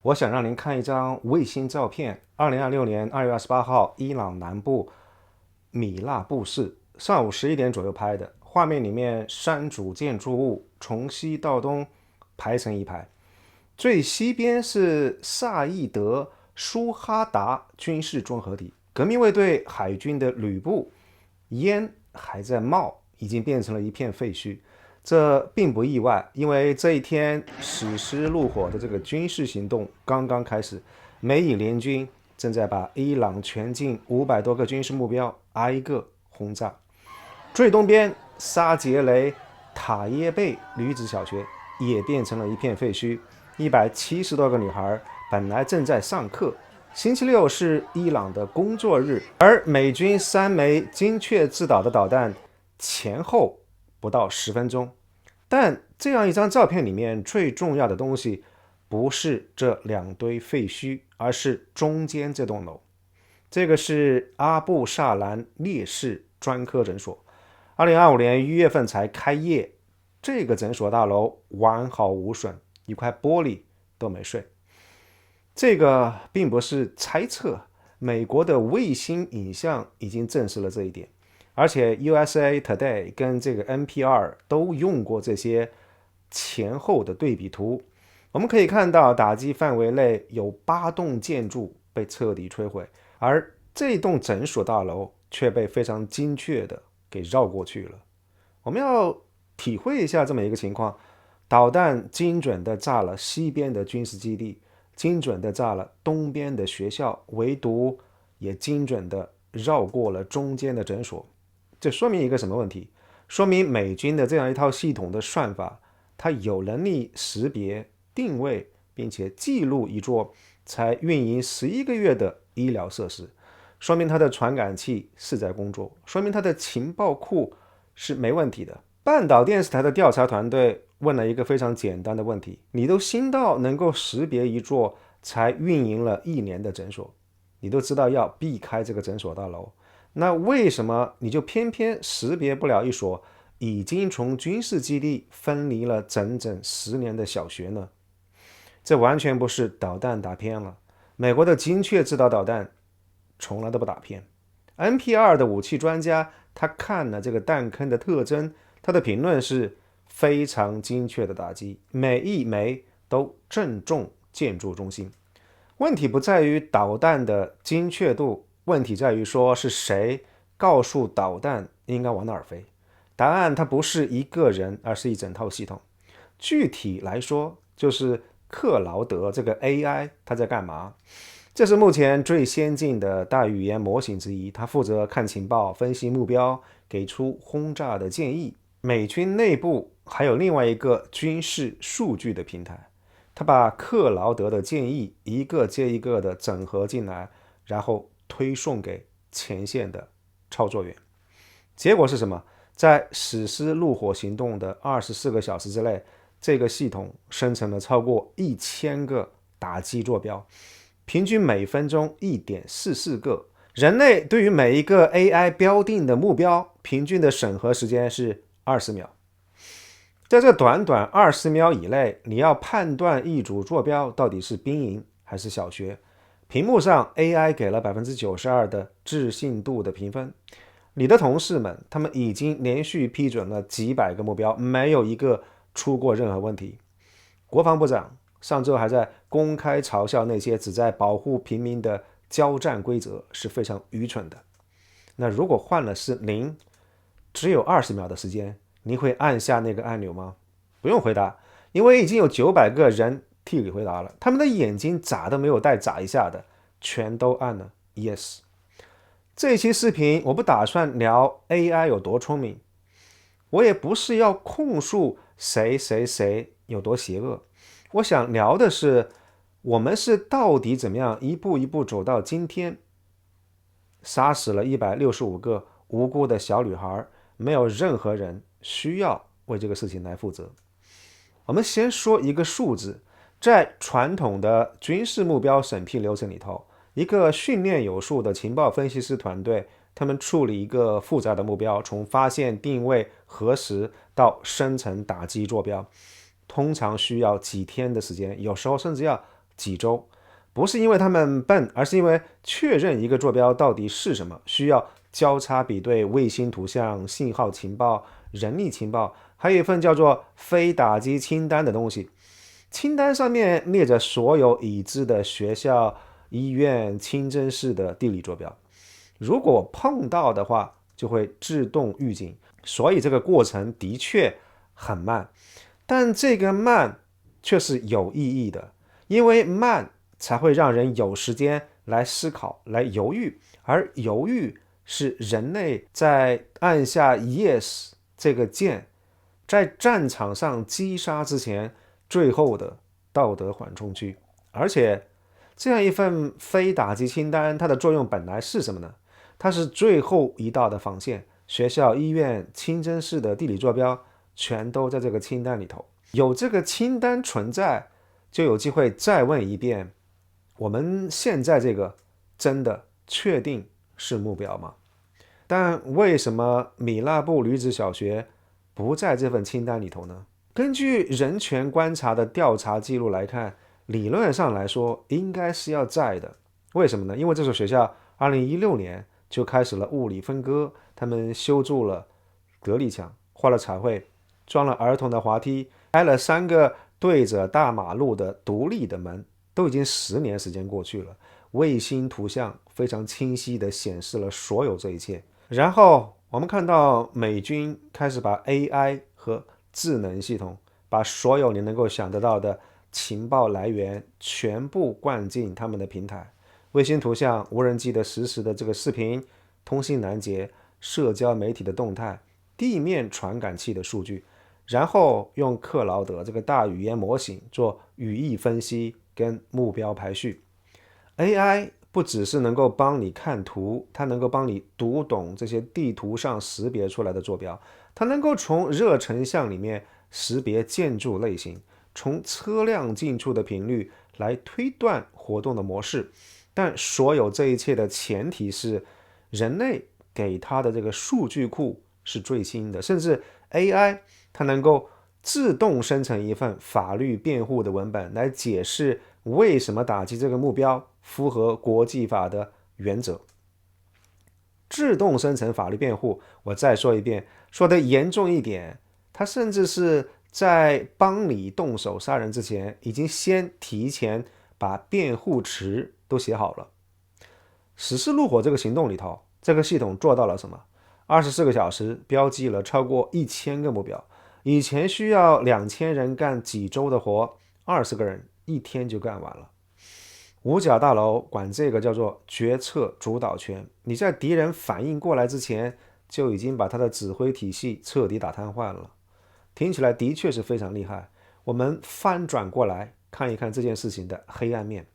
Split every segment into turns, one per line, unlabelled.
我想让您看一张卫星照片。2026年2月28号，伊朗南部米纳布市上午11点左右拍的。画面里面，山主建筑物从西到东排成一排，最西边是萨义德舒哈达军事综合体，革命卫队海军的旅部，烟还在冒，已经变成了一片废墟。这并不意外，因为这一天史诗怒火的这个军事行动刚刚开始，美以联军正在把伊朗全境500多个军事目标挨个轰炸。最东边，沙杰雷塔耶贝女子小学也变成了一片废墟，170多个女孩本来正在上课。星期六是伊朗的工作日，而美军3枚精确制导的导弹前后不到10分钟。但这样一张照片里面最重要的东西不是这2堆废墟，而是中间这栋楼。这个是阿布萨兰烈士专科诊所，2025年1月份才开业。这个诊所大楼完好无损，一块玻璃都没碎。这个并不是猜测，美国的卫星影像已经证实了这一点。而且 USA Today 跟这个 NPR 都用过这些前后的对比图。我们可以看到，打击范围内有8栋建筑被彻底摧毁，而这栋诊所大楼却被非常精确的给绕过去了。我们要体会一下这么一个情况：导弹精准的炸了西边的军事基地，精准的炸了东边的学校，唯独也精准的绕过了中间的诊所。这说明一个什么问题？说明美军的这样一套系统的算法，它有能力识别、定位，并且记录一座才运营11个月的医疗设施，说明它的传感器是在工作，说明它的情报库是没问题的。半岛电视台的调查团队问了一个非常简单的问题：你都新到能够识别一座才运营了1年的诊所，你都知道要避开这个诊所大楼，那为什么你就偏偏识别不了一所已经从军事基地分离了整整10年的小学呢？这完全不是导弹打偏了，美国的精确制导导弹从来都不打偏。NPR 的武器专家他看了这个弹坑的特征，他的评论是非常精确的打击，每一枚都正中建筑中心。问题不在于导弹的精确度，问题在于说是谁告诉导弹应该往哪儿飞。答案它不是一个人，而是一整套系统。具体来说，就是克劳德这个 AI 它在干嘛？这是目前最先进的大语言模型之一，它负责看情报、分析目标，给出轰炸的建议。美军内部还有另外一个军事数据的平台，他把克劳德的建议一个接一个的整合进来，然后推送给前线的操作员。结果是什么？在史诗怒火行动的24个小时之内，这个系统生成了超过1000个打击坐标，平均每分钟1.44个。人类对于每一个 AI 标定的目标，平均的审核时间是20秒。在这短短20秒以内，你要判断一组坐标到底是兵营还是小学，屏幕上 AI 给了92%的置信度的评分。你的同事们，他们已经连续批准了几百个目标，没有一个出过任何问题。国防部长上周还在公开嘲笑那些只在保护平民的交战规则是非常愚蠢的。那如果换了是您，只有20秒的时间，你会按下那个按钮吗？不用回答，因为已经有900个人替你回答了，他们的眼睛眨都没有带眨一下的，全都按了 yes。这一期视频我不打算聊 AI 有多聪明，我也不是要控诉谁谁谁有多邪恶，我想聊的是我们是到底怎么样一步一步走到今天，杀死了165个无辜的小女孩，没有任何人需要为这个事情来负责。我们先说一个数字，在传统的军事目标审批流程里头，一个训练有素的情报分析师团队，他们处理一个复杂的目标，从发现、定位、核实到生成打击坐标，通常需要几天的时间，有时候甚至要几周，不是因为他们笨，而是因为确认一个坐标到底是什么，需要交叉比对卫星图像、信号情报、人力情报，还有一份叫做非打击清单的东西。清单上面列着所有已知的学校、医院、清真寺的地理坐标，如果碰到的话，就会自动预警。所以这个过程的确很慢，但这个慢却是有意义的，因为慢才会让人有时间来思考、来犹豫，而犹豫是人类在按下 yes 这个键，在战场上击杀之前最后的道德缓冲区。而且这样一份非打击清单，它的作用本来是什么呢？它是最后一道的防线，学校、医院、清真寺的地理坐标全都在这个清单里头。有这个清单存在，就有机会再问一遍：我们现在这个真的确定是目标吗？但为什么米拉布女子小学不在这份清单里头呢？根据人权观察的调查记录来看，理论上来说应该是要在的。为什么呢？因为这所学校2016年就开始了物理分割，他们修筑了隔离墙，画了彩绘，装了儿童的滑梯，开了3个对着大马路的独立的门，都已经10年时间过去了。卫星图像非常清晰地显示了所有这一切。然后我们看到美军开始把 AI 和智能系统，把所有你能够想得到的情报来源全部灌进他们的平台，卫星图像、无人机的实时的这个视频、通信拦截、社交媒体的动态、地面传感器的数据，然后用克劳德这个大语言模型做语义分析跟目标排序。AI 不只是能够帮你看图，它能够帮你读懂这些地图上识别出来的坐标，它能够从热成像里面识别建筑类型，从车辆进出的频率来推断活动的模式。但所有这一切的前提是人类给它的这个数据库是最新的，甚至 AI 它能够自动生成一份法律辩护的文本来解释为什么打击这个目标符合国际法的原则。自动生成法律辩护，我再说一遍，说的严重一点，它甚至是在帮你动手杀人之前，已经先提前把辩护词都写好了。死尸怒火这个行动里头，这个系统做到了什么？24个小时标记了超过1000个目标，以前需要2000人干几周的活，20个人1天就干完了。五角大楼管这个叫做决策主导权，你在敌人反应过来之前，就已经把他的指挥体系彻底打瘫痪了。听起来的确是非常厉害。我们翻转过来看一看这件事情的黑暗面。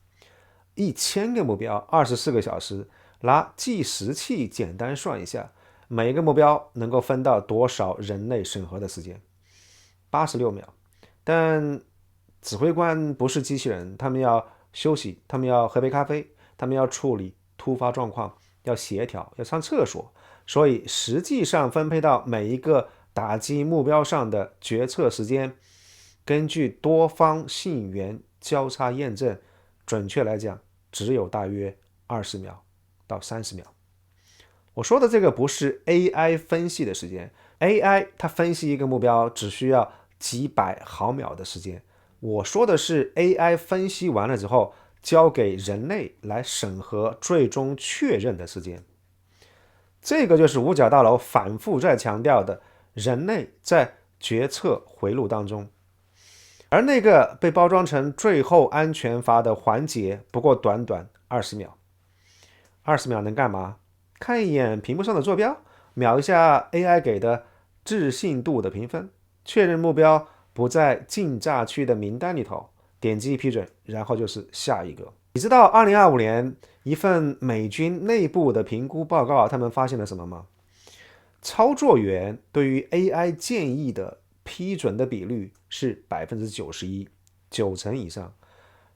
1000个目标，24个小时，拿计时器简单算一下，每个目标能够分到多少人类审核的时间？86秒。但指挥官不是机器人，他们要休息，他们要喝杯咖啡，他们要处理突发状况，要协调，要上厕所，所以实际上分配到每一个打击目标上的决策时间，根据多方信源交叉验证，准确来讲只有大约20秒到30秒。我说的这个不是 AI 分析的时间， AI 它分析一个目标只需要几百毫秒的时间，我说的是 AI 分析完了之后交给人类来审核最终确认的时间。这个就是五角大楼反复在强调的，人类在决策回路当中。而那个被包装成最后安全阀的环节不过短短20秒。20秒能干嘛？看一眼屏幕上的坐标，秒一下 AI 给的置信度的评分，确认目标不在禁炸区的名单里头，点击批准，然后就是下一个。你知道2025年一份美军内部的评估报告，他们发现了什么吗？操作员对于 AI 建议的批准的比率是91%， 90%以上。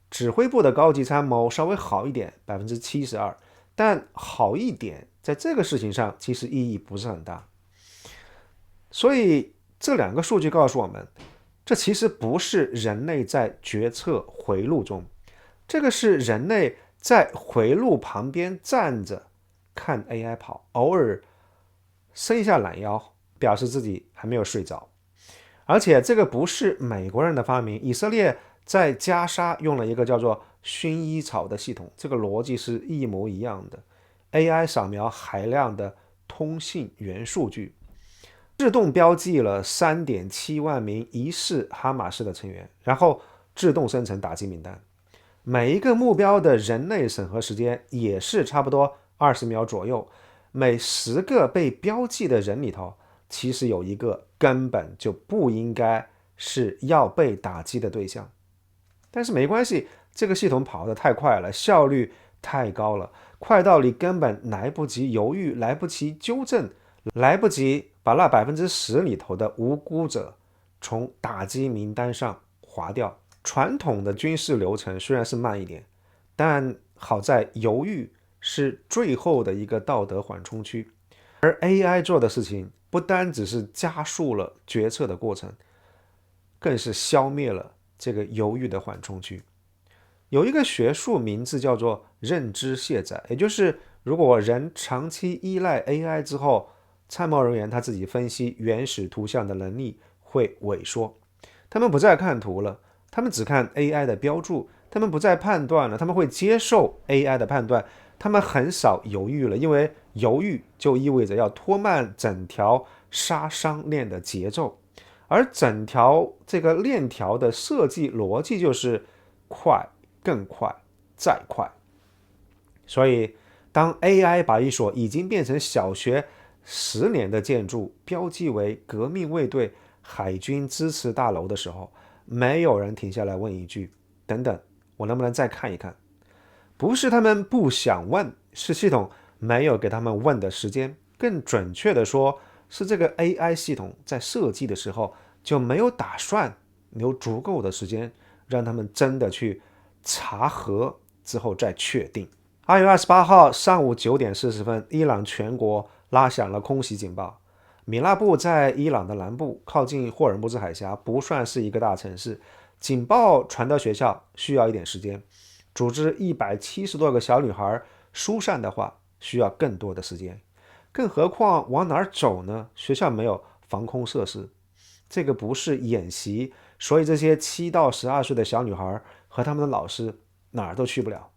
指挥部的高级参谋稍微好一点，72%，但好一点在这个事情上其实意义不是很大。所以这2个数据告诉我们，这其实不是人类在决策回路中，这个是人类在回路旁边站着看 AI 跑，偶尔伸一下懒腰，表示自己还没有睡着。而且这个不是美国人的发明，以色列在加沙用了一个叫做薰衣草的系统，这个逻辑是一模一样的。AI 扫描海量的通信源数据，自动标记了3.7万名疑似哈马斯的成员，然后自动生成打击名单。每一个目标的人类审核时间也是差不多20秒左右。每10个被标记的人里头，其实有一个根本就不应该是要被打击的对象。但是没关系，这个系统跑得太快了，效率太高了，快到你根本来不及犹豫，来不及纠正，来不及把那10%里头的无辜者从打击名单上划掉。传统的军事流程虽然是慢一点，但好在犹豫是最后的一个道德缓冲区。而 AI 做的事情不单只是加速了决策的过程，更是消灭了这个犹豫的缓冲区。有一个学术名字叫做认知卸载，也就是如果人长期依赖 AI 之后，参谋人员他自己分析原始图像的能力会萎缩，他们不再看图了，他们只看 AI 的标注，他们不再判断了，他们会接受 AI 的判断，他们很少犹豫了，因为犹豫就意味着要拖慢整条杀伤链的节奏，而整条这个链条的设计逻辑就是快、更快、再快。所以当 AI 把一所已经变成小学10年的建筑标记为革命卫队海军支持大楼的时候，没有人停下来问一句：等等，我能不能再看一看？不是他们不想问，是系统没有给他们问的时间。更准确的说，是这个 AI 系统在设计的时候就没有打算留足够的时间让他们真的去查核之后再确定。2月28号上午9点40分，伊朗全国拉响了空袭警报。米拉布在伊朗的南部，靠近霍尔木兹海峡，不算是一个大城市。警报传到学校需要一点时间，组织170多个小女孩疏散的话，需要更多的时间。更何况往哪儿走呢？学校没有防空设施，这个不是演习，所以这些7到12岁的小女孩和他们的老师哪儿都去不了。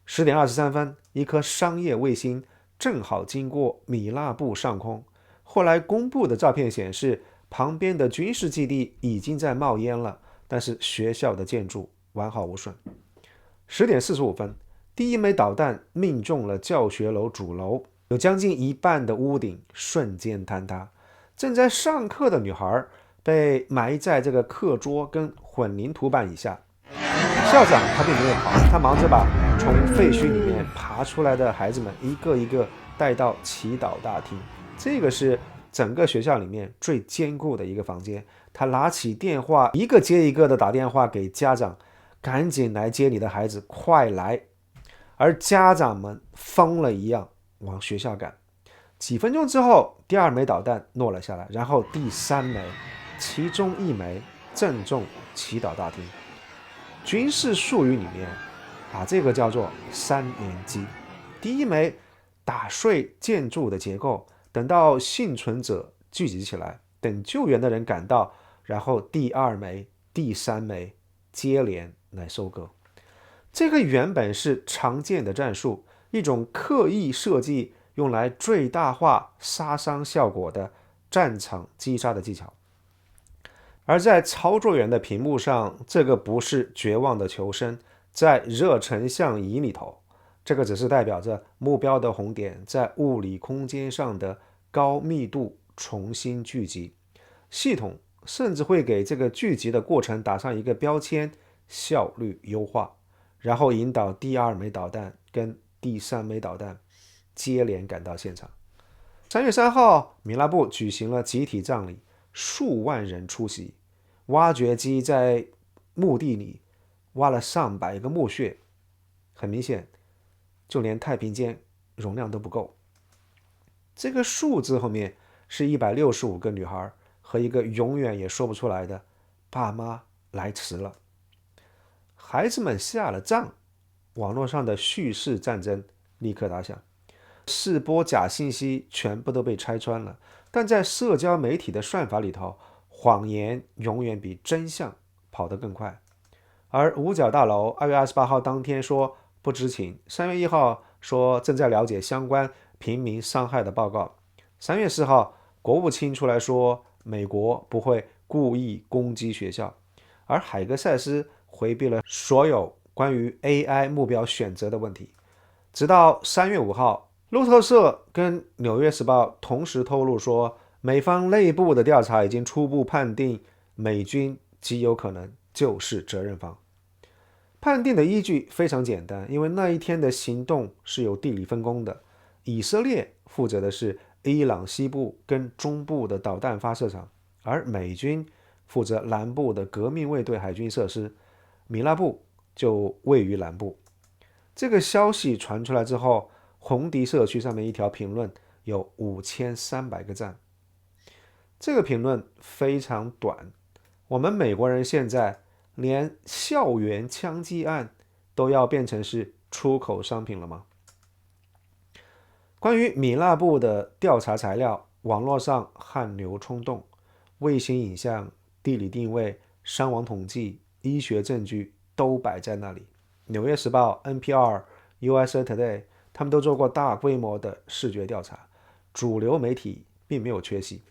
10点23分，一颗商业卫星正好经过米拉布上空。后来公布的照片显示，旁边的军事基地已经在冒烟了，但是学校的建筑完好无损。10点45分，第一枚导弹命中了教学楼主楼，有将近一半的屋顶瞬间坍塌。正在上课的女孩被埋在这个课桌跟混凝土板以下。校长他并没有跑，他忙着把从废墟里面爬出来的孩子们一个一个带到祈祷大厅。这个是整个学校里面最坚固的一个房间。他拿起电话，一个接一个的打电话给家长，赶紧来接你的孩子，快来！而家长们疯了一样往学校赶。几分钟之后，第2枚导弹落了下来，然后第3枚，其中1枚正中祈祷大厅。军事术语里面把这个叫做3连击。第1枚打碎建筑的结构，等到幸存者聚集起来，等救援的人赶到，然后第2枚、第3枚接连来收割。这个原本是常见的战术，一种刻意设计用来最大化杀伤效果的战场击杀的技巧。而在操作员的屏幕上，这个不是绝望的求生，在热成像仪里头，这个只是代表着目标的红点在物理空间上的高密度重新聚集。系统甚至会给这个聚集的过程打上一个标签，效率优化，然后引导第2枚导弹跟第3枚导弹接连赶到现场。3月3号，米拉布举行了集体葬礼，数万人出席，挖掘机在墓地里挖了上百个墓穴，很明显，就连太平间容量都不够。这个数字后面是165个女孩和一个永远也说不出来的爸妈来迟了。孩子们下了葬，网络上的叙事战争立刻打响，试播假信息全部都被拆穿了。但在社交媒体的算法里头，谎言永远比真相跑得更快。而五角大楼2月28号当天说不知情，3月1号说正在了解相关平民伤害的报告，3月4号国务卿出来说美国不会故意攻击学校，而海格塞斯回避了所有关于 AI 目标选择的问题。直到3月5号，路透社跟纽约时报同时透露说，美方内部的调查已经初步判定美军极有可能就是责任方。判定的依据非常简单，因为那一天的行动是有地理分工的，以色列负责的是伊朗西部跟中部的导弹发射场，而美军负责南部的革命卫队海军设施，米拉布就位于南部。这个消息传出来之后，红迪社区上面一条评论有5300个赞。这个评论非常短，我们美国人现在连校园枪击案都要变成是出口商品了吗？关于米拉布的调查材料，网络上汗流充冻，卫星影像、地理定位、伤亡统计、医学证据都摆在那里。纽约时报、NPR、USA Today 他们都做过大规模的视觉调查，主流媒体并没有缺席。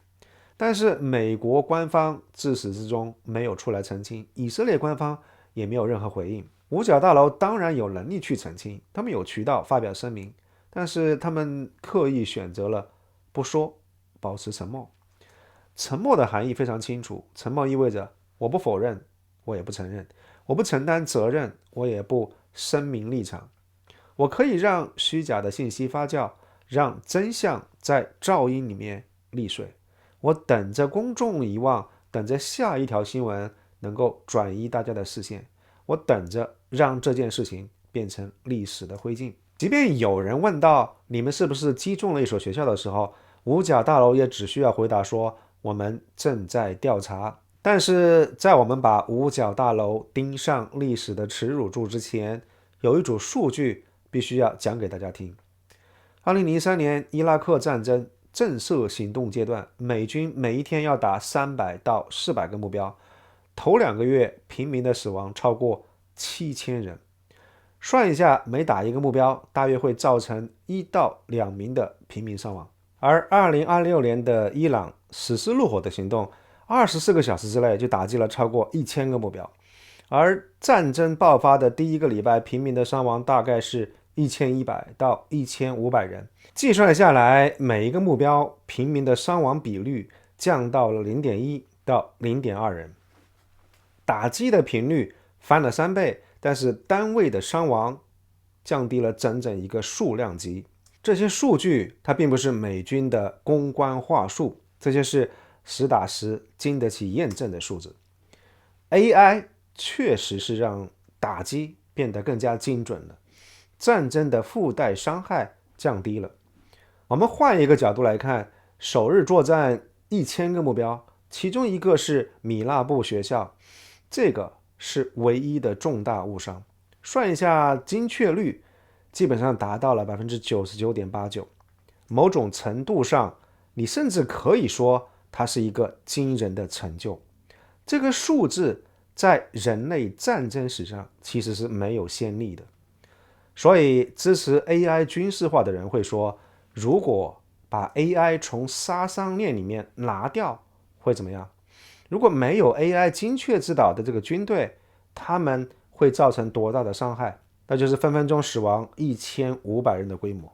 但是美国官方自始至终没有出来澄清，以色列官方也没有任何回应。五角大楼当然有能力去澄清，他们有渠道发表声明，但是他们刻意选择了不说，保持沉默。沉默的含义非常清楚，沉默意味着我不否认，我也不承认，我不承担责任，我也不声明立场。我可以让虚假的信息发酵，让真相在噪音里面溺水。我等着公众遗忘，等着下一条新闻能够转移大家的视线，我等着让这件事情变成历史的灰烬。即便有人问到你们是不是击中了一所学校的时候，五角大楼也只需要回答说我们正在调查。但是在我们把五角大楼钉上历史的耻辱柱之前，有一组数据必须要讲给大家听。2003年伊拉克战争震慑行动阶段，美军每一天要打300到400个目标，头2个月平民的死亡超过7000人。算一下，每打一个目标，大约会造成1到2名的平民伤亡。而2026年的伊朗实施怒火的行动，24个小时之内就打击了超过1000个目标。而战争爆发的第1个礼拜，平民的伤亡大概是1100到1500人。计算下来，每一个目标平民的伤亡比率降到了 0.1 到 0.2 人。打击的频率翻了3倍，但是单位的伤亡降低了整整一个数量级。这些数据它并不是美军的公关话术，这些是实打实经得起验证的数字。AI 确实是让打击变得更加精准了，战争的附带伤害降低了。我们换一个角度来看，首日作战1000个目标，其中一个是米拉布学校，这个是唯一的重大误伤。算一下精确率，基本上达到了 99.89%。某种程度上，你甚至可以说它是一个惊人的成就。这个数字在人类战争史上其实是没有先例的。所以支持 AI 军事化的人会说，如果把 AI 从杀伤链里面拿掉会怎么样？如果没有 AI 精确指导的这个军队，他们会造成多大的伤害？那就是分分钟死亡1500人的规模。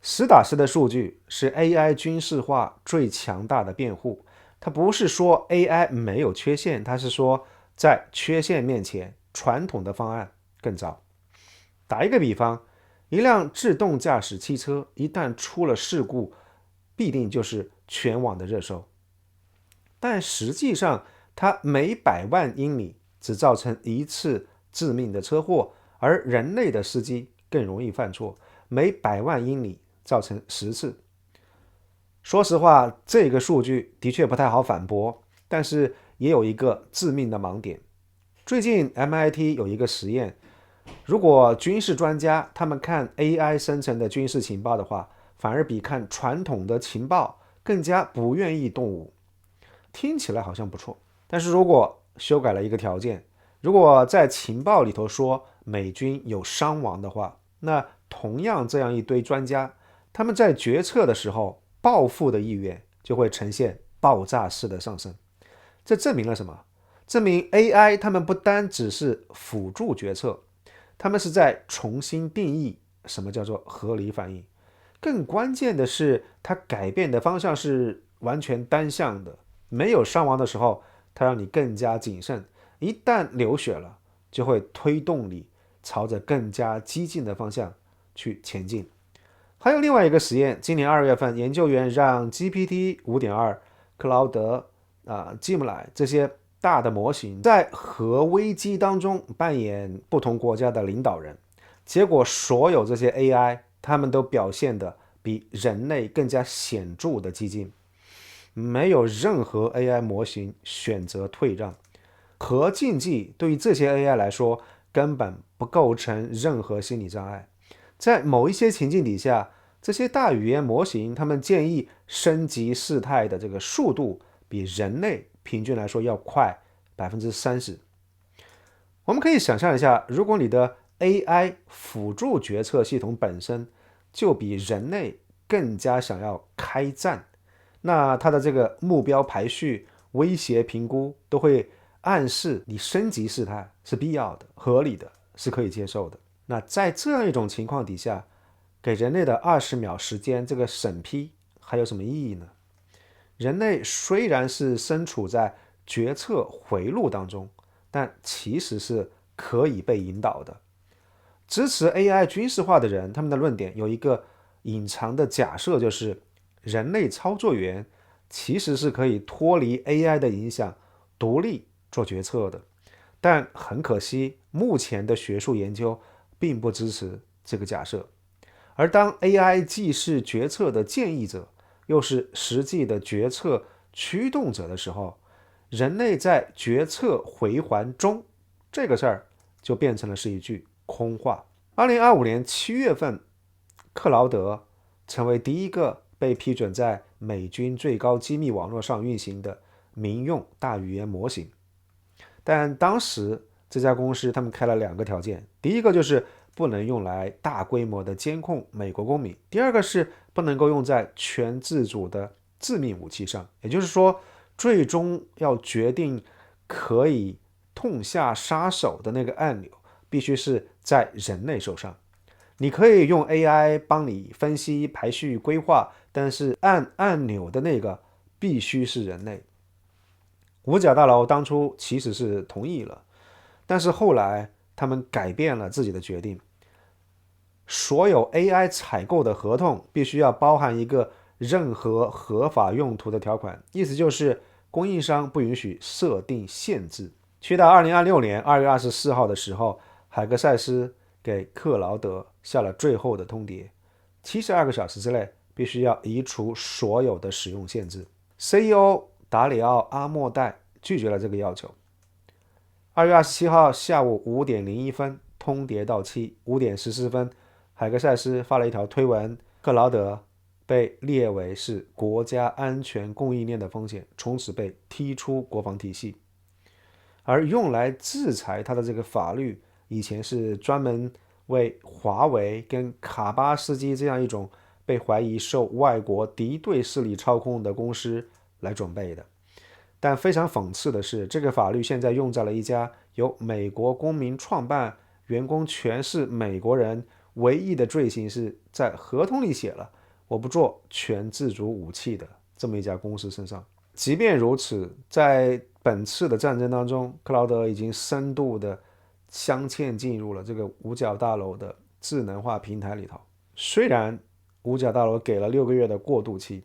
实打实的数据是 AI 军事化最强大的辩护。它不是说 AI 没有缺陷，它是说在缺陷面前，传统的方案更糟。打一个比方，一辆自动驾驶汽车一旦出了事故，必定就是全网的热搜。但实际上，它每100万英里只造成1次致命的车祸，而人类的司机更容易犯错，每100万英里造成10次。说实话，这个数据的确不太好反驳，但是也有一个致命的盲点。最近 MIT 有一个实验，如果军事专家他们看 AI 生成的军事情报的话，反而比看传统的情报更加不愿意动武。听起来好像不错，但是如果修改了一个条件，如果在情报里头说美军有伤亡的话，那同样这样一堆专家，他们在决策的时候，报复的意愿就会呈现爆炸式的上升。这证明了什么？证明 AI 他们不单只是辅助决策，他们是在重新定义什么叫做合理反应。更关键的是，它改变的方向是完全单向的。没有伤亡的时候，它让你更加谨慎；一旦流血了，就会推动你朝着更加激进的方向去前进。还有另外一个实验，今年2月份，研究员让 GPT 5.2、克劳德、Gemini 这些大的模型在核危机当中扮演不同国家的领导人，结果所有这些 AI 他们都表现得比人类更加显著的激进，没有任何 AI 模型选择退让。核竞技对于这些 AI 来说根本不构成任何心理障碍。在某一些情境底下，这些大语言模型他们建议升级事态的这个速度比人类平均来说要快30%。我们可以想象一下，如果你的 AI 辅助决策系统本身就比人类更加想要开战，那它的这个目标排序、威胁评估都会暗示你升级事态是必要的、合理的，是可以接受的。那在这样一种情况底下，给人类的20秒时间这个审批还有什么意义呢？人类虽然是身处在决策回路当中，但其实是可以被引导的。支持 AI 军事化的人，他们的论点有一个隐藏的假设，就是人类操作员其实是可以脱离 AI 的影响，独立做决策的。但很可惜，目前的学术研究并不支持这个假设。而当 AI 既是决策的建议者，又是实际的决策驱动者的时候，人类在决策回环中这个事儿就变成了是一句空话。2025年7月份，克劳德成为第一个被批准在美军最高机密网络上运行的民用大语言模型。但当时这家公司他们开了2个条件，第一个就是不能用来大规模的监控美国公民，第二个是不能够用在全自主的致命武器上。也就是说，最终要决定可以痛下杀手的那个按钮必须是在人类手上。你可以用 AI 帮你分析、排序、规划，但是按按钮的那个必须是人类。五角大楼当初其实是同意了，但是后来他们改变了自己的决定，所有 AI 采购的合同必须要包含一个任何合法用途的条款，意思就是供应商不允许设定限制。去到2026年2月24号的时候，海格赛斯给克劳德下了最后的通牒，72个小时之内必须要移除所有的使用限制。CEO 达里奥·阿莫代拒绝了这个要求。2月27号下午5点01分，通牒到期。5点14分，海格赛斯发了一条推文，克劳德被列为是国家安全供应链的风险，从此被踢出国防体系。而用来制裁他的这个法律，以前是专门为华为跟卡巴斯基这样一种被怀疑受外国敌对势力操控的公司来准备的。但非常讽刺的是，这个法律现在用在了一家由美国公民创办、员工全是美国人，唯一的罪行是在合同里写了我不做全自主武器的这么一家公司身上。即便如此，在本次的战争当中，克劳德已经深度的镶嵌进入了这个五角大楼的智能化平台里头。虽然五角大楼给了6个月的过渡期，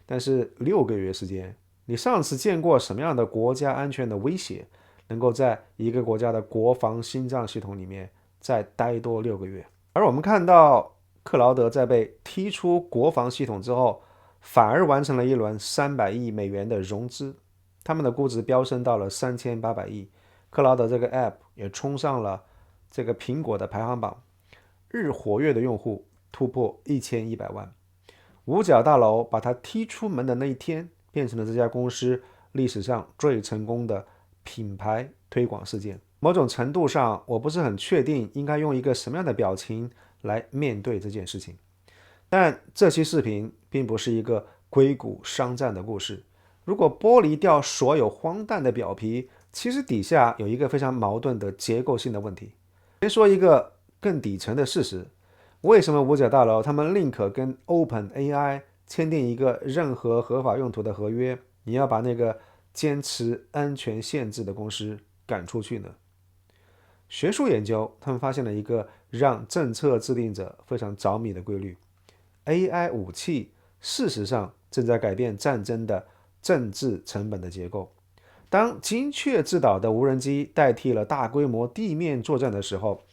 但是6个月时间，你上次见过什么样的国家安全的威胁能够在一个国家的国防心脏系统里面再待多6个月？而我们看到克劳德在被踢出国防系统之后，反而完成了一轮300亿美元的融资，他们的估值飙升到了3800亿，克劳德这个 App 也冲上了这个苹果的排行榜，日活跃的用户突破1100万。五角大楼把他踢出门的那一天，变成了这家公司历史上最成功的品牌推广事件。某种程度上，我不是很确定应该用一个什么样的表情来面对这件事情。但这期视频并不是一个硅谷商战的故事。如果剥离掉所有荒诞的表皮，其实底下有一个非常矛盾的结构性的问题。先说一个更底层的事实，为什么五角大楼他们宁可跟 OpenAI 签订一个任何合法用途的合约，你要把那个坚持安全限制的公司赶出去呢？学术研究他们发现了一个让政策制定者非常着迷的规律， AI 武器事实上正在改变战争的政治成本的结构。当精确制导的无人机代替了大规模地面作战的时候，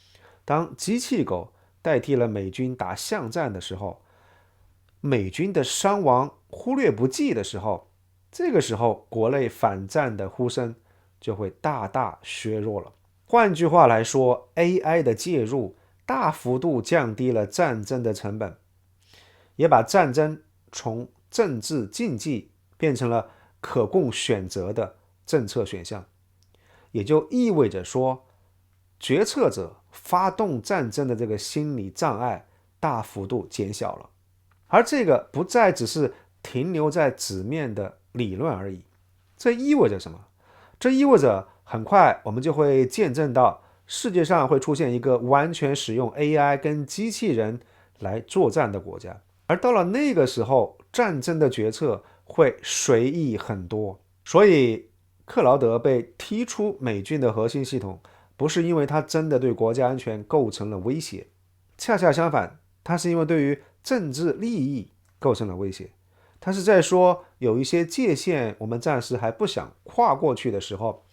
当机器狗代替了美军打巷战的时候，美军的伤亡忽略不计的时候，这个时候国内反战的呼声就会大大削弱了。换句话来说， AI 的介入大幅度降低了战争的成本，也把战争从政治竞技变成了可供选择的政策选项，也就意味着说，决策者发动战争的这个心理障碍大幅度减小了。而这个不再只是停留在纸面的理论而已。这意味着什么？这意味着很快我们就会见证到世界上会出现一个完全使用 AI 跟机器人来作战的国家。而到了那个时候，战争的决策会随意很多。所以克劳德被踢出美军的核心系统，不是因为他真的对国家安全构成了威胁，恰恰相反，他是因为对于政治利益构成了威胁。他是在说，有一些界限我们暂时还不想跨过去的时候，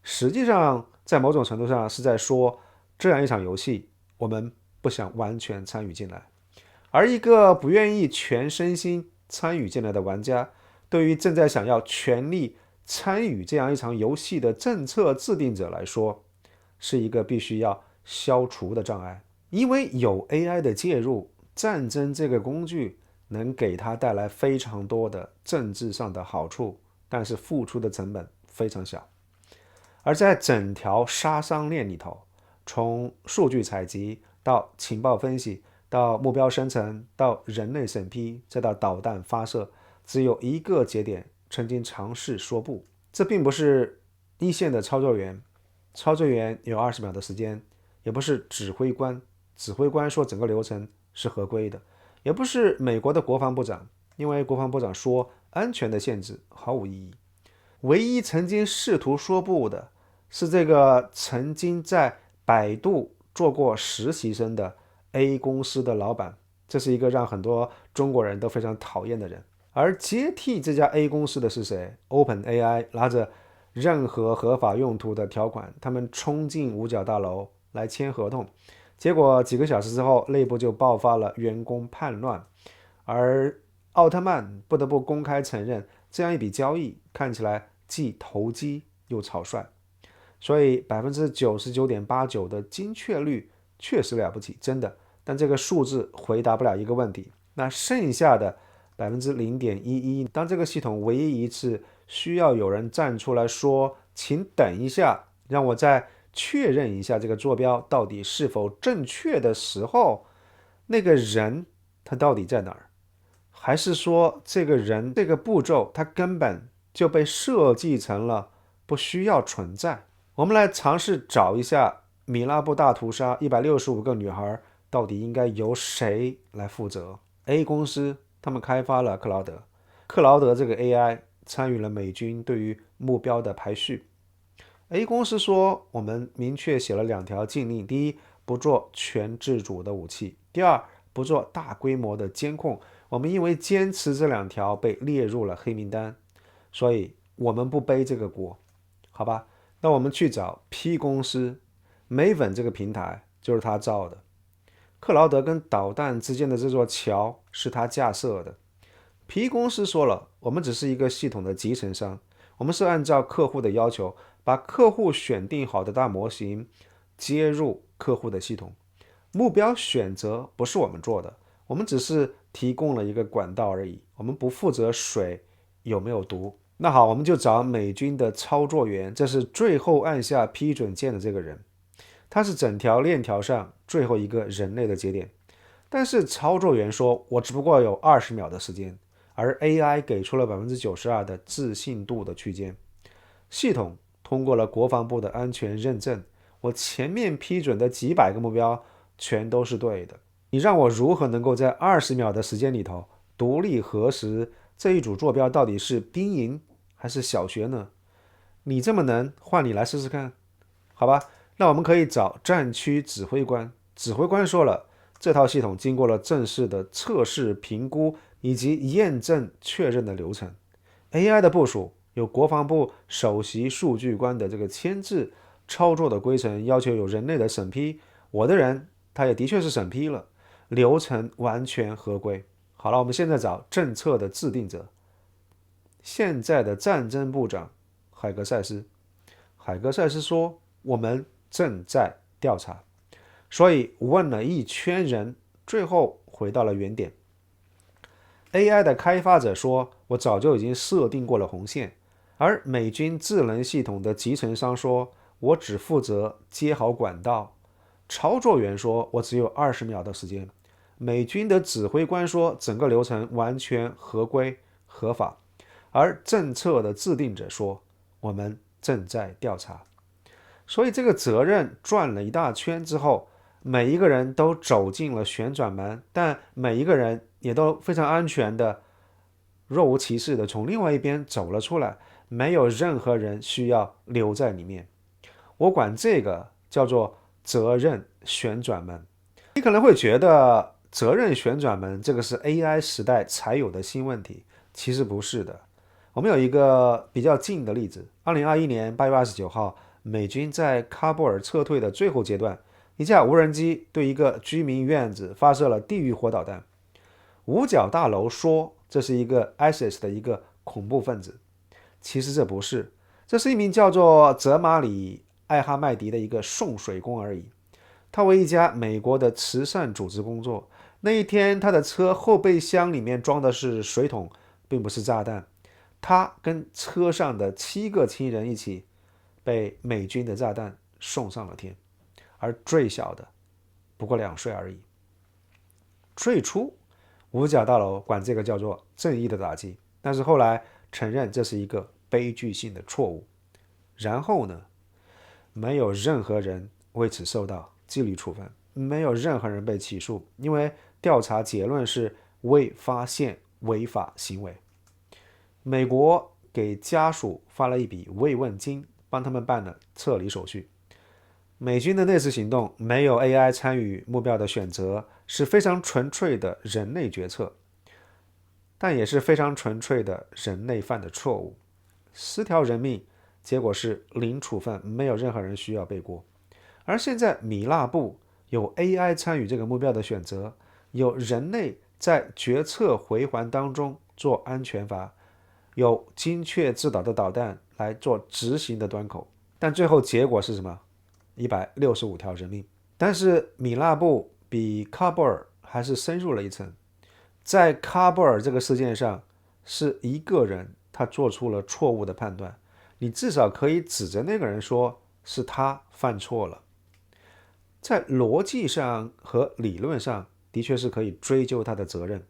实际上在某种程度上是在说，这样一场游戏我们不想完全参与进来。而一个不愿意全身心参与进来的玩家，对于正在想要全力参与这样一场游戏的政策制定者来说，是一个必须要消除的障碍。因为有 AI 的介入，战争这个工具能给他带来非常多的政治上的好处，但是付出的成本非常小。而在整条杀伤链里头，从数据采集到情报分析，到目标生成，到人类审批，再到导弹发射，只有一个节点曾经尝试说不。这并不是一线的操作员，操作员有20秒的时间，也不是指挥官，指挥官说整个流程是合规的，也不是美国的国防部长，因为国防部长说安全的限制毫无意义。唯一曾经试图说不的是这个曾经在百度做过实习生的 A 公司的老板，这是一个让很多中国人都非常讨厌的人。而接替这家 A 公司的是谁？ OpenAI 拿着任何合法用途的条款，他们冲进五角大楼来签合同，结果几个小时之后，内部就爆发了员工叛乱，而奥特曼不得不公开承认，这样一笔交易看起来既投机又草率。所以 99.89% 的精确率确实了不起，真的，但这个数字回答不了一个问题。那剩下的 0.11%， 当这个系统唯一一次需要有人站出来说请等一下，让我再确认一下这个坐标到底是否正确的时候，那个人他到底在哪儿？还是说这个人这个步骤他根本就被设计成了不需要存在？我们来尝试找一下米拉布大屠杀165个女孩到底应该由谁来负责。 A 公司他们开发了克劳德，克劳德这个 AI 参与了美军对于目标的排序。 A 公司说，我们明确写了2条禁令，第一，不做全自主的武器，第二，不做大规模的监控。我们因为坚持这2条被列入了黑名单，所以我们不背这个锅，好吧？那我们去找 P 公司， Maven 这个平台就是他造的，克劳德跟导弹之间的这座桥是他架设的。 P 公司说了，我们只是一个系统的集成商，我们是按照客户的要求把客户选定好的大模型接入客户的系统。目标选择不是我们做的，我们只是提供了一个管道而已，我们不负责水有没有毒。那好，我们就找美军的操作员，这是最后按下批准键的这个人，他是整条链条上最后一个人类的节点。但是操作员说，我只不过有20秒的时间，而 AI 给出了92%的自信度的区间。系统通过了国防部的安全认证，我前面批准的几百个目标全都是对的。你让我如何能够在20秒的时间里头独立核实这一组坐标到底是兵营还是小学呢？你这么能，换你来试试看，好吧？那我们可以找战区指挥官。指挥官说了，这套系统经过了正式的测试、评估以及验证确认的流程。AI 的部署有国防部首席数据官的这个签字，操作的规程要求有人类的审批，我的人他也的确是审批了，流程完全合规。好了，我们现在找政策的制定者，现在的战争部长海格塞斯。海格塞斯说，我们正在调查。所以问了一圈人，最后回到了原点。AI 的开发者说，我早就已经设定过了红线。而美军智能系统的集成商说，我只负责接好管道。操作员说，我只有20秒的时间。美军的指挥官说，整个流程完全合规合法。而政策的制定者说，我们正在调查。所以这个责任转了一大圈之后，每一个人都走进了旋转门，但每一个人也都非常安全的、若无其事的从另外一边走了出来，没有任何人需要留在里面。我管这个叫做责任旋转门。你可能会觉得责任旋转门这个是 AI 时代才有的新问题，其实不是的。我们有一个比较近的例子，2021年8月29号，美军在喀布尔撤退的最后阶段，一架无人机对一个居民院子发射了地狱火导弹。五角大楼说这是一个 ISIS 的一个恐怖分子，其实这不是，这是一名叫做泽马里·艾哈迈迪的一个送水工而已。他为一家美国的慈善组织工作。那一天，他的车后备箱里面装的是水桶，并不是炸弹。他跟车上的7个亲人一起被美军的炸弹送上了天。而最小的不过2岁而已。最初五角大楼管这个叫做正义的打击，但是后来承认这是一个悲剧性的错误。然后呢，没有任何人为此受到纪律处分，没有任何人被起诉，因为调查结论是未发现违法行为。美国给家属发了一笔慰问金，帮他们办了撤离手续。美军的那次行动没有 AI 参与目标的选择，是非常纯粹的人类决策，但也是非常纯粹的人类犯的错误。10条人命，结果是零处分，没有任何人需要背锅。而现在米纳布有 AI 参与这个目标的选择，有人类在决策回环当中做安全阀，有精确制导的导弹来做执行的端口，但最后结果是什么？165条人命。但是米纳布比喀布尔还是深入了一层。在喀布尔这个事件上，是一个人他做出了错误的判断，你至少可以指着那个人说是他犯错了。在逻辑上和理论上的确是可以追究他的责任，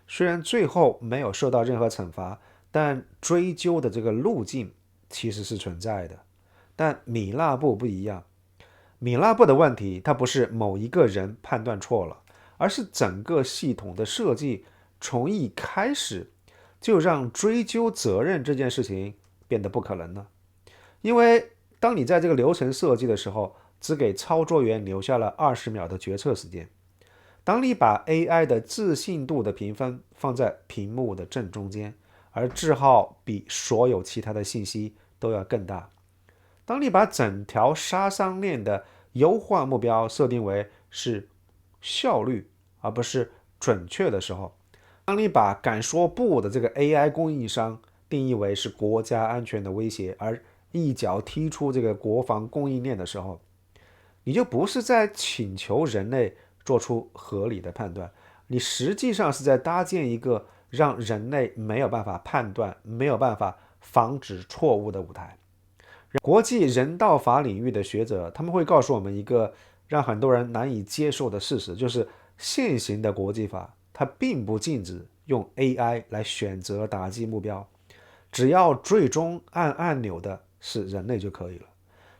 虽然最后没有受到任何惩罚，但追究的这个路径其实是存在的。但米纳布不一样，米纳布的问题它不是某一个人判断错了，而是整个系统的设计从一开始就让追究责任这件事情变得不可能了。因为当你在这个流程设计的时候，只给操作员留下了20秒的决策时间。当你把 AI 的自信度的评分放在屏幕的正中间，而字号比所有其他的信息都要更大。当你把整条杀伤链的优化目标设定为是效率而不是准确的时候，当你把敢说不的这个 AI 供应商定义为是国家安全的威胁，而一脚踢出这个国防供应链的时候，你就不是在请求人类做出合理的判断，你实际上是在搭建一个让人类没有办法判断、没有办法防止错误的舞台。国际人道法领域的学者，他们会告诉我们一个让很多人难以接受的事实，就是现行的国际法它并不禁止用 AI 来选择打击目标，只要最终按按钮的是人类就可以了。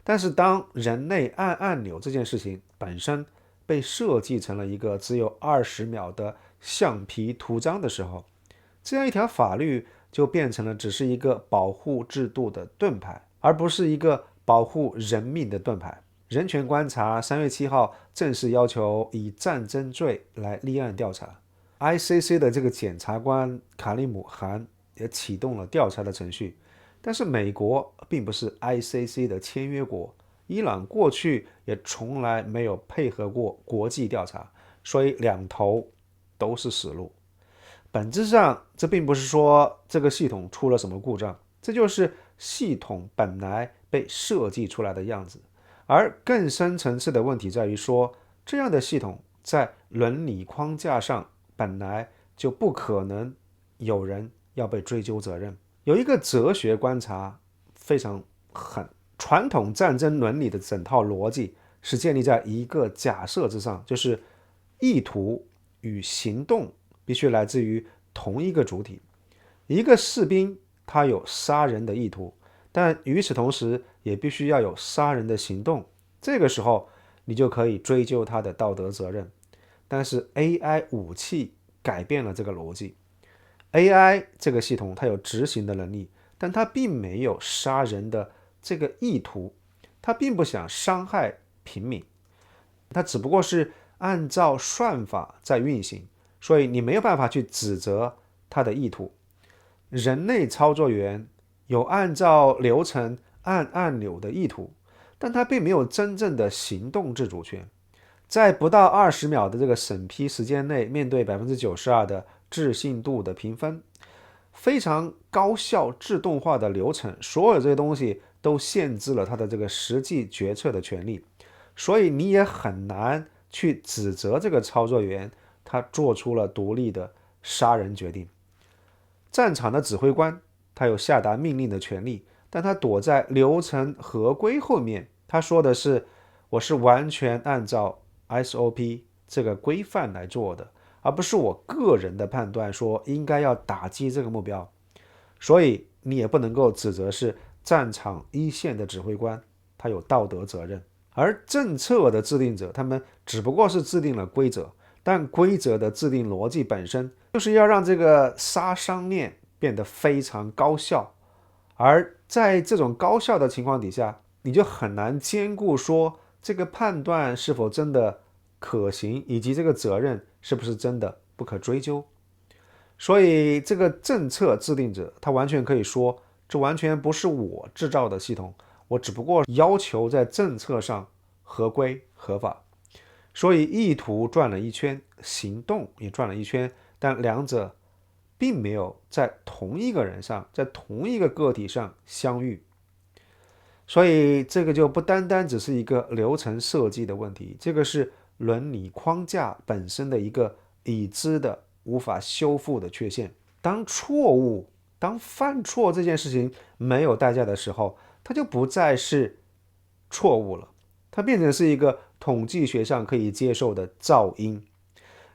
但是当人类按按钮这件事情本身被设计成了一个只有20秒的橡皮图章的时候，这样一条法律就变成了只是一个保护制度的盾牌，而不是一个保护人命的盾牌。人权观察3月7号正式要求以战争罪来立案调查， ICC 的这个检察官卡利姆汗也启动了调查的程序。但是美国并不是 ICC 的签约国，伊朗过去也从来没有配合过国际调查，所以两头都是死路。本质上，这并不是说这个系统出了什么故障，这就是系统本来被设计出来的样子。而更深层次的问题在于说，这样的系统在伦理框架上本来就不可能有人要被追究责任。有一个哲学观察非常狠，传统战争伦理的整套逻辑是建立在一个假设之上，就是意图与行动必须来自于同一个主体。一个士兵他有杀人的意图，但与此同时也必须要有杀人的行动，这个时候你就可以追究他的道德责任。但是 AI 武器改变了这个逻辑， AI 这个系统它有执行的能力，但它并没有杀人的这个意图，它并不想伤害平民，它只不过是按照算法在运行，所以你没有办法去指责它的意图。人类操作员有按照流程按按钮的意图，但他并没有真正的行动自主权。在不到20秒的这个审批时间内，面对92%的置信度的评分，非常高效自动化的流程，所有这些东西都限制了他的这个实际决策的权利，所以你也很难去指责这个操作员他做出了独立的杀人决定。战场的指挥官他有下达命令的权利，但他躲在流程合规后面，他说的是我是完全按照 SOP 这个规范来做的，而不是我个人的判断说应该要打击这个目标。所以你也不能够指责是战场一线的指挥官他有道德责任，而政策的制定者他们只不过是制定了规则，但规则的制定逻辑本身就是要让这个杀伤面变得非常高效，而在这种高效的情况底下，你就很难兼顾说这个判断是否真的可行，以及这个责任是不是真的不可追究。所以这个政策制定者他完全可以说，这完全不是我制造的系统，我只不过要求在政策上合规合法。所以意图转了一圈，行动也转了一圈，但两者并没有在同一个人上，在同一个个体上相遇。所以这个就不单单只是一个流程设计的问题，这个是伦理框架本身的一个已知的无法修复的缺陷。当犯错这件事情没有代价的时候，它就不再是错误了，它变成是一个统计学上可以接受的噪音，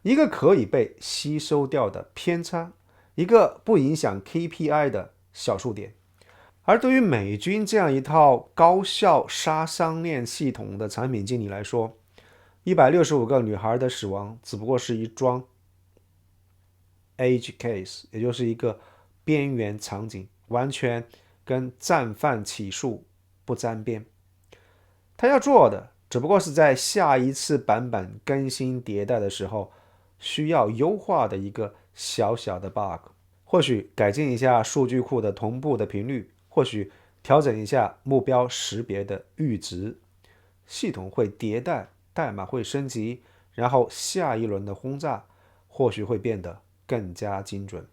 一个可以被吸收掉的偏差，一个不影响 KPI 的小数点。而对于美军这样一套高效杀伤链系统的产品经理来说，165个女孩的死亡只不过是一桩 edge case， 也就是一个边缘场景，完全跟战犯起诉不沾边。他要做的只不过是在下一次版本更新迭代的时候需要优化的一个小小的 bug， 或许改进一下数据库的同步的频率，或许调整一下目标识别的阈值，系统会迭代，代码会升级，然后下一轮的轰炸或许会变得更加精准。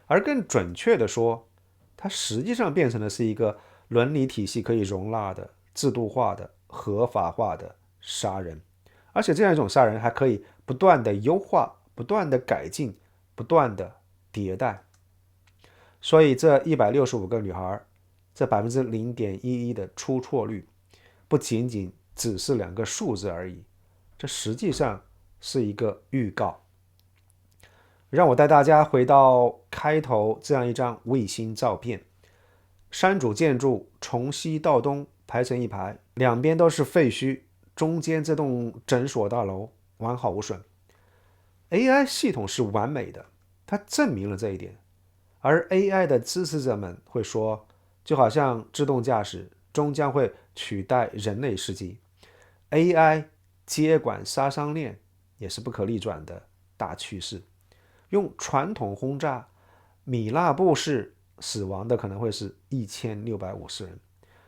而更准确的说，它实际上变成的是一个伦理体系可以容纳的、制度化的、合法化的杀人，而且这样一种杀人还可以不断的优化、不断的改进、不断的迭代。所以这165个女孩，这0.11%的出错率，不仅仅只是2个数字而已，这实际上是一个预告。让我带大家回到开头这样一张卫星照片，山主建筑从西到东排成一排，两边都是废墟，中间这栋诊所大楼完好无损。AI 系统是完美的，它证明了这一点。而 AI 的支持者们会说，就好像自动驾驶终将会取代人类司机， AI 接管杀伤链也是不可逆转的大趋势。用传统轰炸，米纳布市死亡的可能会是1650人，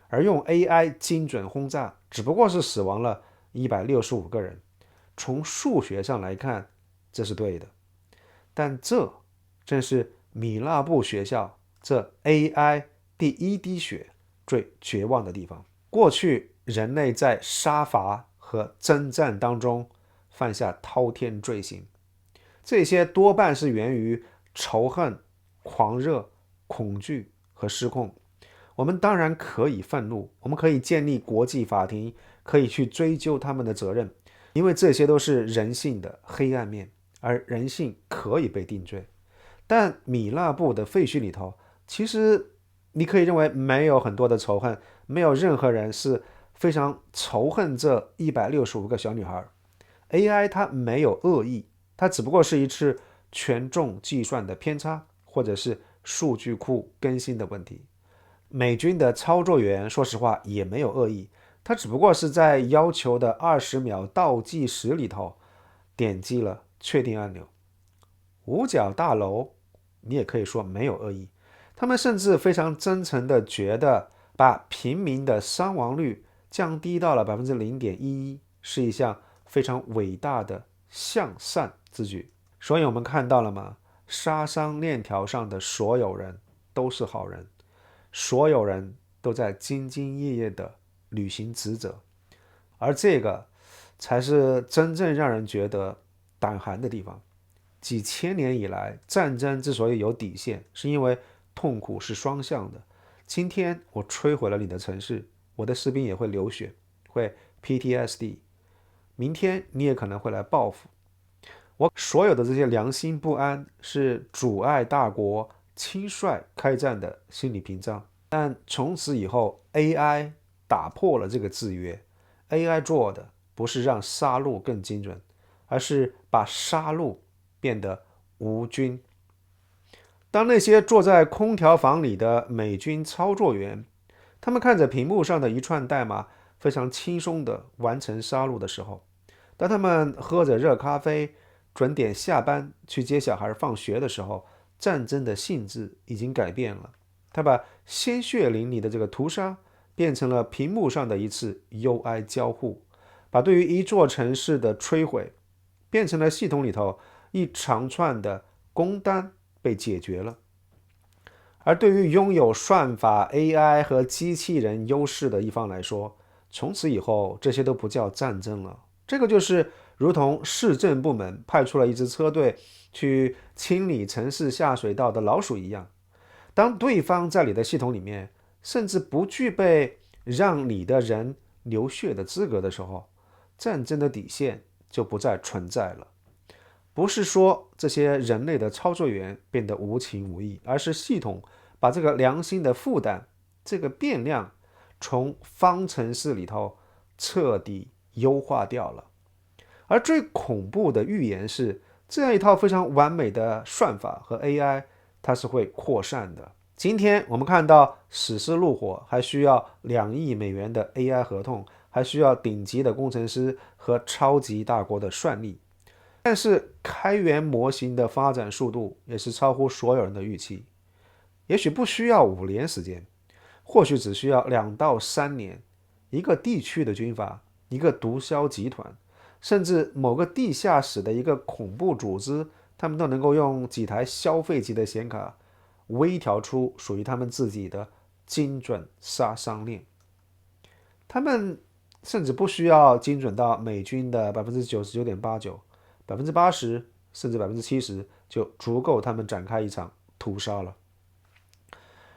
而用 AI 精准轰炸只不过是死亡了165个人。从数学上来看，这是对的，但这正是米纳布学校这 AI 第一滴血最绝望的地方。过去人类在杀伐和征战当中犯下滔天罪行，这些多半是源于仇恨、狂热、恐惧和失控。我们当然可以愤怒，我们可以建立国际法庭，可以去追究他们的责任，因为这些都是人性的黑暗面，而人性可以被定罪。但米纳布的废墟里头，其实你可以认为没有很多的仇恨，没有任何人是非常仇恨这165个小女孩。AI 它没有恶意，它只不过是一次权重计算的偏差，或者是数据库更新的问题。美军的操作员说实话也没有恶意，他只不过是在要求的20秒倒计时里头点击了确定按钮。五角大楼你也可以说没有恶意，他们甚至非常真诚地觉得把平民的伤亡率降低到了0.11%是一项非常伟大的向善之举。所以我们看到了吗？杀伤链条上的所有人都是好人，所有人都在兢兢业业地履行职责，而这个才是真正让人觉得胆寒的地方。几千年以来，战争之所以有底线，是因为痛苦是双向的。今天我摧毁了你的城市，我的士兵也会流血，会 PTSD。明天你也可能会来报复。我所有的这些良心不安，是阻碍大国轻率开战的心理屏障。但从此以后 ，AI 打破了这个制约。AI 做的不是让杀戮更精准，而是把杀戮变得无菌。当那些坐在空调房里的美军操作员，他们看着屏幕上的一串代码，非常轻松地完成杀戮的时候，当他们喝着热咖啡，准点下班去接小孩放学的时候，战争的性质已经改变了。他把鲜血淋漓的这个屠杀变成了屏幕上的一次幽哀交互，把对于一座城市的摧毁变成了系统里头一长串的工单被解决了。而对于拥有算法 AI 和机器人优势的一方来说，从此以后这些都不叫战争了。这个就是如同市政部门派出了一支车队去清理城市下水道的老鼠一样，当对方在你的系统里面甚至不具备让你的人流血的资格的时候，战争的底线就不再存在了。不是说这些人类的操作员变得无情无义，而是系统把这个良心的负担，这个变量从方程式里头彻底优化掉了。而最恐怖的预言是，这样一套非常完美的算法和 AI， 它是会扩散的。今天我们看到史诗怒火还需要2亿美元的 AI 合同，还需要顶级的工程师和超级大国的算力，但是开源模型的发展速度也是超乎所有人的预期。也许不需要5年时间，或许只需要2到3年，一个地区的军阀，一个毒枭集团，甚至某个地下室的一个恐怖组织，他们都能够用几台消费级的显卡微调出属于他们自己的精准杀伤链。他们甚至不需要精准到美军的99.89%、80%甚至70%就足够他们展开一场屠杀了。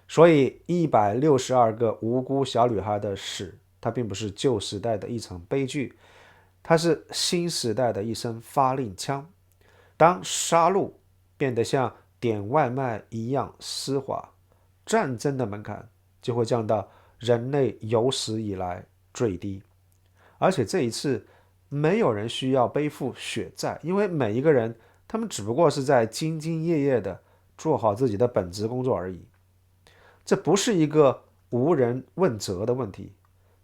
所以162个无辜小女孩的死，它并不是旧时代的一场悲剧，它是新时代的一声发令枪。当杀戮变得像点外卖一样丝滑，战争的门槛就会降到人类有史以来最低。而且这一次没有人需要背负血债，因为每一个人他们只不过是在兢兢业业的做好自己的本职工作而已。这不是一个无人问责的问题，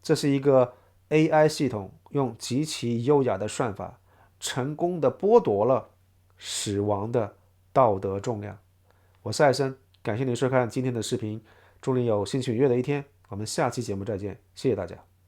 这是一个 AI 系统用极其优雅的算法成功的剥夺了死亡的道德重量。我是艾森，感谢您收看今天的视频，祝您有心情愉悦的一天，我们下期节目再见，谢谢大家。